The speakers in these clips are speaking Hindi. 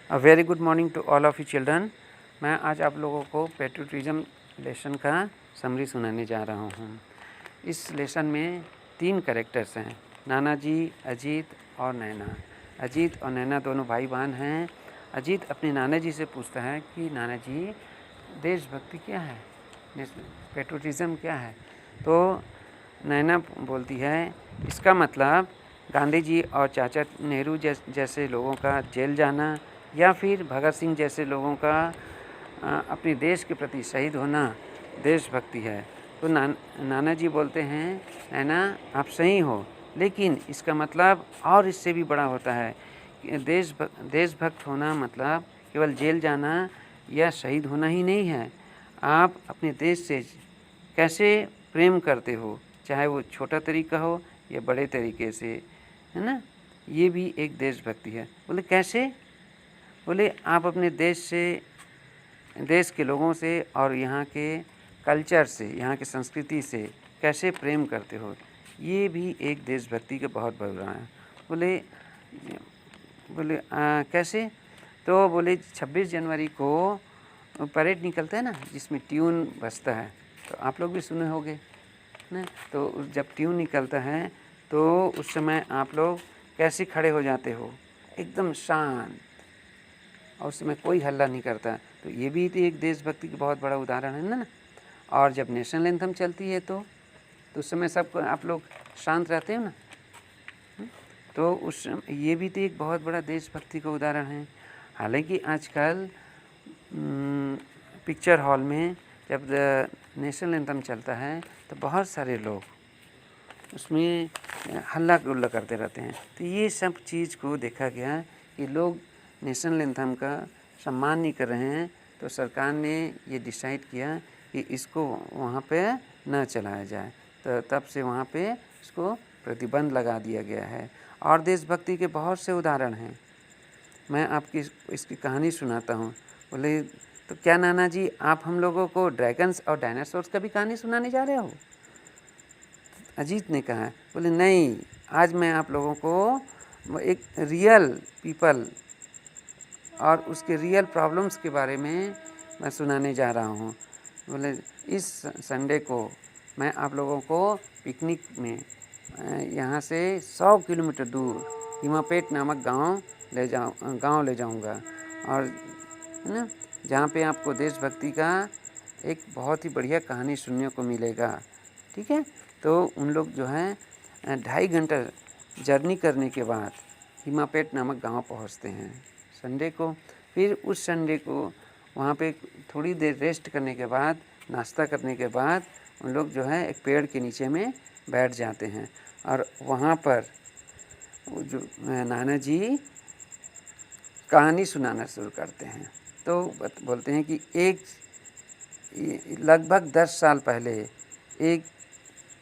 A very good morning to all of you children. मैं आज आप लोगों को पेट्रियोटिज्म लेसन का समरी सुनाने जा रहा हूँ। इस लेसन में 3 कैरेक्टर्स हैं, नाना जी, अजीत और नैना। अजीत और नैना दोनों भाई बहन हैं। अजीत अपने नाना जी से पूछता है कि नाना जी, देशभक्ति क्या है, पेट्रियोटिज्म क्या है। तो नैना बोलती है, इसका मतलब गांधी जी और चाचा नेहरू जैसे लोगों का जेल जाना या फिर भगत सिंह जैसे लोगों का अपने देश के प्रति शहीद होना देशभक्ति है। तो नाना जी बोलते हैं, नैना आप सही हो, लेकिन इसका मतलब और इससे भी बड़ा होता है। देशभक्त होना मतलब केवल जेल जाना या शहीद होना ही नहीं है। आप अपने देश से कैसे प्रेम करते हो, चाहे वो छोटा तरीका हो या बड़े तरीके से, है ना, ये भी एक देशभक्ति है। बोले कैसे? बोले आप अपने देश से, देश के लोगों से और यहाँ के कल्चर से, यहाँ की संस्कृति से कैसे प्रेम करते हो, ये भी एक देशभक्ति के बहुत बड़ा है। बोले बोले कैसे? तो बोले 26 जनवरी को परेड निकलता है ना, जिसमें ट्यून बजता है, तो आप लोग भी सुने होंगे ना। तो जब ट्यून निकलता है तो उस समय आप लोग कैसे खड़े हो जाते हो, एकदम शांत, और उस समय कोई हल्ला नहीं करता। तो ये भी तो एक देशभक्ति का बहुत बड़ा उदाहरण है ना। और जब नेशनल एंथम चलती है तो उस समय सब आप लोग शांत रहते हो ना। तो उस ये भी तो एक बहुत बड़ा देशभक्ति का उदाहरण है। हालांकि आजकल पिक्चर हॉल में जब नेशनल एंथम चलता है तो बहुत सारे लोग उसमें हल्ला गुल्ला करते रहते हैं। तो ये सब चीज़ को देखा गया कि लोग नेशनल एंथम का सम्मान नहीं कर रहे हैं, तो सरकार ने ये डिसाइड किया कि इसको वहाँ पे न चलाया जाए। तो तब से वहाँ पे इसको प्रतिबंध लगा दिया गया है। और देशभक्ति के बहुत से उदाहरण हैं। मैं आपकी इसकी कहानी सुनाता हूँ। बोले तो क्या नाना जी, आप हम लोगों को ड्रैगन्स और डायनासोर्स का भी कहानी सुनाने जा रहे हो? अजीत ने कहा। बोले नहीं, आज मैं आप लोगों को एक रियल पीपल और उसके रियल प्रॉब्लम्स के बारे में मैं सुनाने जा रहा हूँ। बोले इस संडे को मैं आप लोगों को पिकनिक में यहाँ से 100 किलोमीटर दूर हिमापेट नामक गांव ले जाऊँगा, और है ना, जहाँ पे आपको देशभक्ति का एक बहुत ही बढ़िया कहानी सुनने को मिलेगा। ठीक है। तो उन लोग जो है 2.5 घंटा जर्नी करने के बाद हिमापेट नामक गांव पहुँचते हैं संडे को। फिर उस संडे को वहाँ पे थोड़ी देर रेस्ट करने के बाद, नाश्ता करने के बाद उन लोग जो है एक पेड़ के नीचे में बैठ जाते हैं, और वहाँ पर जो नाना जी कहानी सुनाना शुरू करते हैं। तो बोलते हैं कि एक लगभग 10 साल पहले एक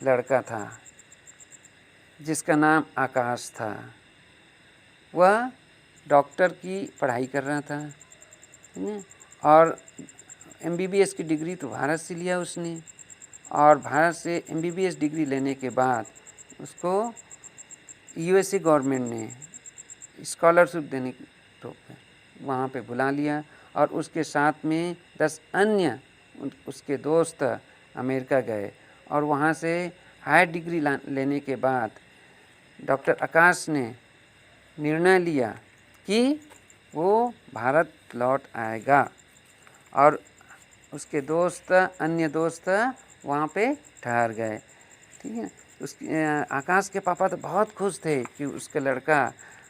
लड़का था जिसका नाम आकाश था। वह डॉक्टर की पढ़ाई कर रहा था, और MBBS की डिग्री तो भारत से लिया उसने, और भारत से MBBS डिग्री लेने के बाद उसको USA गवर्नमेंट ने स्कॉलरशिप देने तो वहाँ पे बुला लिया, और उसके साथ में 10 अन्य उसके दोस्त अमेरिका गए, और वहाँ से हायर डिग्री लेने के बाद डॉक्टर आकाश ने निर्णय लिया कि वो भारत लौट आएगा, और उसके दोस्त, अन्य दोस्त वहाँ पे ठहर गए। ठीक है। उसके आकाश के पापा तो बहुत खुश थे कि उसका लड़का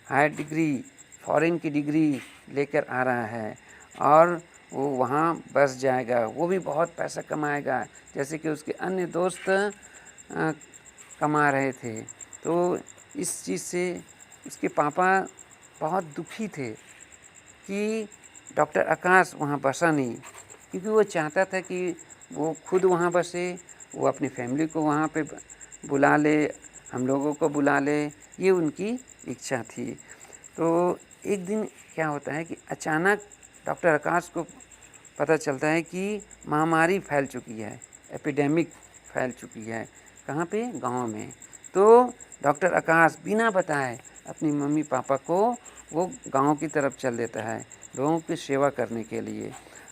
हायर डिग्री, फॉरेन की डिग्री लेकर आ रहा है, और वो वहाँ बस जाएगा, वो भी बहुत पैसा कमाएगा जैसे कि उसके अन्य दोस्त कमा रहे थे। तो इस चीज़ से उसके पापा बहुत दुखी थे कि डॉक्टर आकाश वहाँ बसा नहीं, क्योंकि वो चाहता था कि वो खुद वहाँ बसे, वो अपनी फैमिली को वहाँ पे बुला ले, हम लोगों को बुला ले, ये उनकी इच्छा थी। तो एक दिन क्या होता है कि अचानक डॉक्टर आकाश को पता चलता है कि महामारी फैल चुकी है, एपिडेमिक फैल चुकी है। कहाँ पे? गांव में। तो डॉक्टर आकाश बिना बताए अपनी मम्मी पापा को वो गांव की तरफ चल देता है लोगों की सेवा करने के लिए।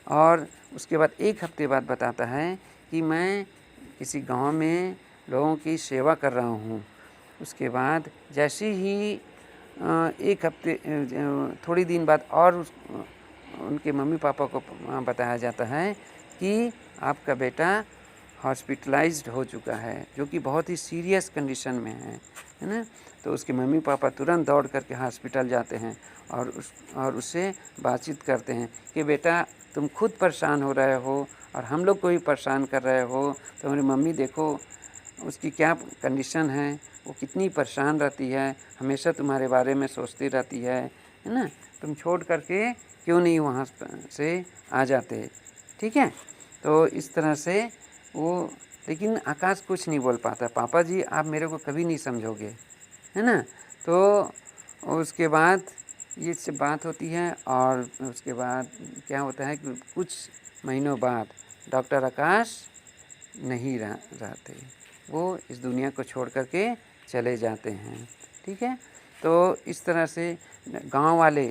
और उसके बाद 1 हफ्ते बाद बताता है कि मैं किसी गांव में लोगों की सेवा कर रहा हूँ। उसके बाद जैसे ही 1 हफ्ते थोड़ी दिन बाद और उनके मम्मी पापा को बताया जाता है कि आपका बेटा हॉस्पिटलाइज्ड हो चुका है, जो कि बहुत ही सीरियस कंडीशन में है ना। तो उसके मम्मी पापा तुरंत दौड़ करके हॉस्पिटल जाते हैं और उससे बातचीत करते हैं कि बेटा तुम खुद परेशान हो रहे हो और हम लोग को भी परेशान कर रहे हो। तो मेरी मम्मी देखो उसकी क्या कंडीशन है, वो कितनी परेशान रहती है, हमेशा तुम्हारे बारे में सोचती रहती है ना। तुम छोड़ करके क्यों नहीं वहाँ से आ जाते, ठीक है। तो इस तरह से वो, लेकिन आकाश कुछ नहीं बोल पाता, पापा जी आप मेरे को कभी नहीं समझोगे, है ना। तो उसके बाद ये सब बात होती है और उसके बाद क्या होता है कि कुछ महीनों बाद डॉक्टर आकाश नहीं रहते, वो इस दुनिया को छोड़ करके चले जाते हैं, ठीक है। तो इस तरह से गांव वाले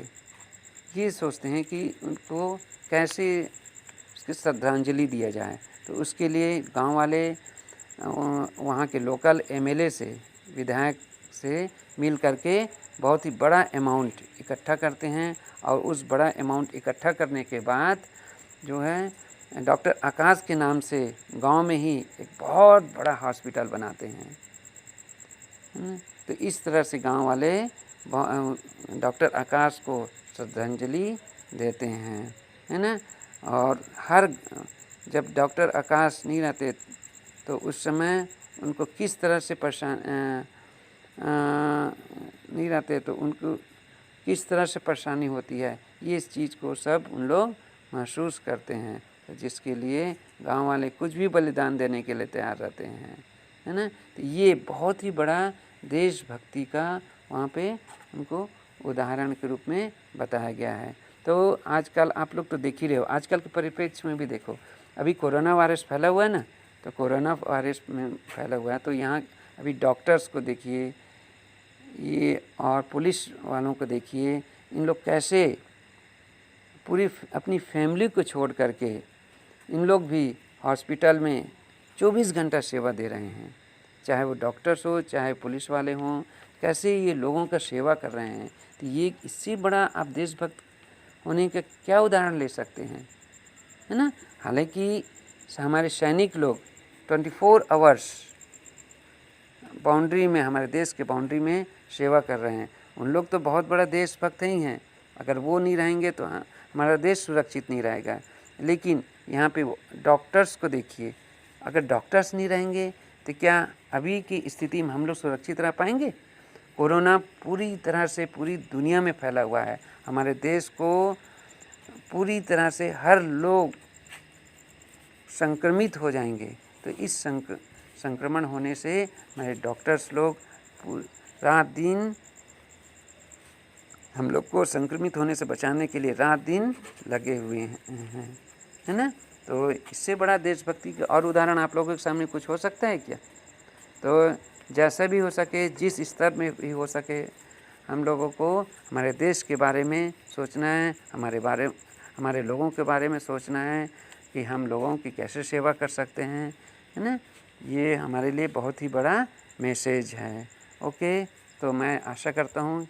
ये सोचते हैं कि उनको कैसे उसकी श्रद्धांजलि दिया जाए। तो उसके लिए गांव वाले वहाँ के लोकल एमएलए से, विधायक से मिल करके बहुत ही बड़ा अमाउंट इकट्ठा करते हैं और उस बड़ा अमाउंट इकट्ठा करने के बाद जो है डॉक्टर आकाश के नाम से गांव में ही एक बहुत बड़ा हॉस्पिटल बनाते हैं। तो इस तरह से गांव वाले डॉक्टर आकाश को श्रद्धांजलि देते हैं, है ना। और जब डॉक्टर आकाश नहीं रहते तो उस समय उनको किस तरह से नहीं रहते तो उनको किस तरह से परेशानी होती है, ये इस चीज़ को सब उन लोग महसूस करते हैं। तो जिसके लिए गांव वाले कुछ भी बलिदान देने के लिए तैयार रहते हैं, है ना। तो ये बहुत ही बड़ा देशभक्ति का वहाँ पे उनको उदाहरण के रूप में बताया गया है। तो आजकल आप लोग तो देख ही रहे हो, आजकल के परिप्रेक्ष्य में भी देखो, अभी कोरोना वायरस फैला हुआ है ना। तो कोरोना वायरस में फैला हुआ है तो यहाँ अभी डॉक्टर्स को देखिए ये, और पुलिस वालों को देखिए, इन लोग कैसे पूरी अपनी फैमिली को छोड़ करके इन लोग भी हॉस्पिटल में 24 घंटा सेवा दे रहे हैं। चाहे वो डॉक्टर्स हो चाहे पुलिस वाले हों, कैसे ये लोगों का सेवा कर रहे हैं। तो ये इससे बड़ा आप देशभक्त होने का क्या उदाहरण ले सकते हैं, है ना। हालांकि हमारे सैनिक लोग 24 आवर्स बाउंड्री में, हमारे देश के बाउंड्री में सेवा कर रहे हैं। उन लोग तो बहुत बड़ा देशभक्त ही हैं, अगर वो नहीं रहेंगे तो हमारा देश सुरक्षित नहीं रहेगा। लेकिन यहाँ पे डॉक्टर्स को देखिए, अगर डॉक्टर्स नहीं रहेंगे तो क्या अभी की स्थिति में हम लोग सुरक्षित रह पाएंगे। कोरोना पूरी तरह से पूरी दुनिया में फैला हुआ है, हमारे देश को पूरी तरह से हर लोग संक्रमित हो जाएंगे। तो इस संक्रमण होने से हमारे डॉक्टर्स लोग रात दिन हम लोग को संक्रमित होने से बचाने के लिए रात दिन लगे हुए हैं, है ना। तो इससे बड़ा देशभक्ति का और उदाहरण आप लोगों के सामने कुछ हो सकता है क्या। तो जैसा भी हो सके, जिस स्तर में भी हो सके, हम लोगों को हमारे देश के बारे में सोचना है, हमारे लोगों के बारे में सोचना है कि हम लोगों की कैसे सेवा कर सकते हैं, है ना। ये हमारे लिए बहुत ही बड़ा मैसेज है। ओके, तो मैं आशा करता हूँ